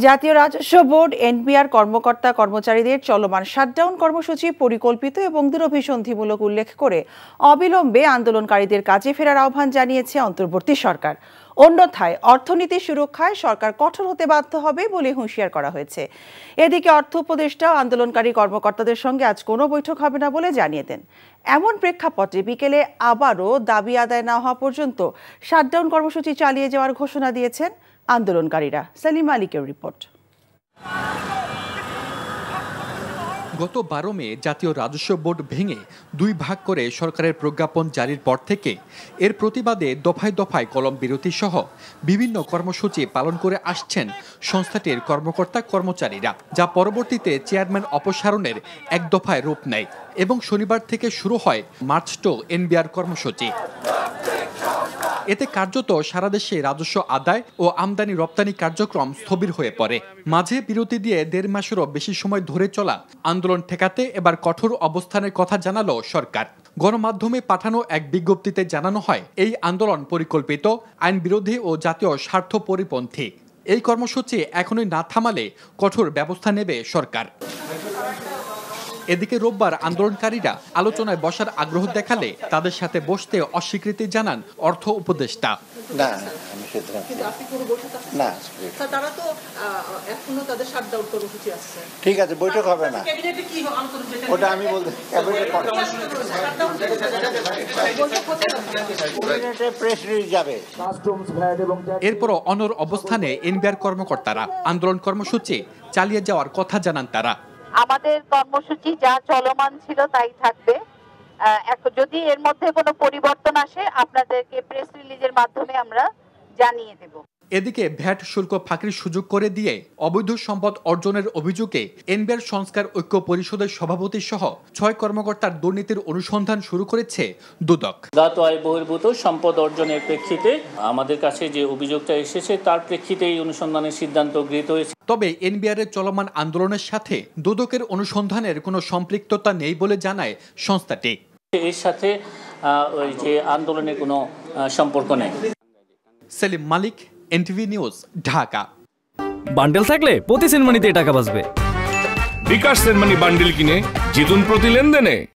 জাতীয় রাজস্ব board NBR কর্মকর্তা কর্মচারীদের চলমান শাটডাউন কর্মসূচি পরিকল্পিত এবং দৃঢ়ভিসন্ধিমূলক উল্লেখ করে অবিলম্বে আন্দোলনকারীদের কাজে ফেরার আহ্বান জানিয়েছে অন্তর্বর্তী সরকার। অন্যথায় অর্থনীতি সুরক্ষায় সরকার কঠোর হতে বাধ্য হবে বলে হুঁশিয়ার করা হয়েছে। এদিকে অর্থ উপদেষ্টা আন্দোলনকারী কর্মকর্তাদের সঙ্গে আজ কোনো বৈঠক হবে না বলে জানিয়ে দেন। এমন প্রেক্ষাপটে বিকেলে আবারও দাবি আদায় না হওয়া পর্যন্ত শাটডাউন কর্মসূচি চালিয়ে যাওয়ার ঘোষণা দিয়েছেন আন্দোলনকারীরা। সেলিম মালিকের রিপোর্ট। গত 12 মে জাতীয় রাজস্ব বোর্ড ভেঙে 2 ভাগ করে সরকারের প্রজ্ঞাপন জারির পর থেকে এর প্রতিবাদে দফায় দফায় কলম বিরতি সহ বিভিন্ন কর্মসূচি পালন করে আসছেন সংস্থাটির কর্মকর্তা কর্মচারীরা, যা পরবর্তীতে চেয়ারম্যান অপসারণের এক দফায় রূপ নেয় এবং শনিবার থেকে শুরু হয় মার্চ টু এনবিআর কর্মসূচি। এতে কার্যত সারা দেশে রাজস্ব আদায় ও আমদানি রপ্তানি কার্যক্রম স্থবির হয়ে পড়ে। মাঝে বিরতি দিয়ে 1.5 মাসেরও বেশি সময় ধরে চলা আন্দোলন ঠেকাতে এবার কঠোর অবস্থানের কথা জানালো সরকার। গণমাধ্যমে পাঠানো এক বিজ্ঞপ্তিতে জানানো হয়, এই আন্দোলন পরিকল্পিত, আইন বিরোধী ও জাতীয় স্বার্থ পরিপন্থী। এই কর্মসূচি এখনই না থামালে কঠোর ব্যবস্থা নেবে সরকার। এদিকে রোববার আন্দোলনকারীরা আলোচনায় বসার আগ্রহ দেখালে তাদের সাথে বসতে অস্বীকৃতি জানান অর্থ উপদেষ্টা। ঠিক আছে, বৈঠক হবে না, ওটা আমি বলতে প্রেস রিলিজ যাবে। এরপরও অনড় অবস্থানে এনবিআর কর্মকর্তারা আন্দোলন কর্মসূচি চালিয়ে যাওয়ার কথা জানান তারা। আমাদের কর্মসূচি যা চলমান ছিল তাই থাকবে। যদি এর মধ্যে কোনো পরিবর্তন আসে আপনাদেরকে প্রেস রিলিজের মাধ্যমে আমরা জানিয়ে দেব। এদিকে ভ্যাট শুল্ক ফাঁকির সুযোগ করে দিয়ে অবৈধ সম্পদ অর্জনের অভিযোগে এনবিআর সংস্কার ঐক্য পরিষদের সভাপতি সহ 6 কর্মকর্তার দুর্নীতির অনুসন্ধান শুরু করেছে দুদক। জ্ঞাত আয় বহির্ভূত সম্পদ অর্জনের প্রেক্ষিতে আমাদের কাছে যে অভিযোগটা এসেছে তার প্রেক্ষিতে এই অনুসন্ধানের সিদ্ধান্ত গৃহীত হয়েছে। তবে এনবিআর এর চলমান আন্দোলনের সাথে দুদকের অনুসন্ধানের কোনো সম্পৃক্ততা নেই বলে জানায় সংস্থাটি। এর সাথে ওই যে আন্দোলনের কোনো সম্পর্ক নেই। সেলিম মালিক, এনটিভি নিউজ, ঢাকা। বান্ডেল থাকলে প্রতি সেনমানিতে টাকা বাঁচবে। বিকাশ সেনমানি বান্ডেল কিনে জিতুন প্রতি লেনদেনে।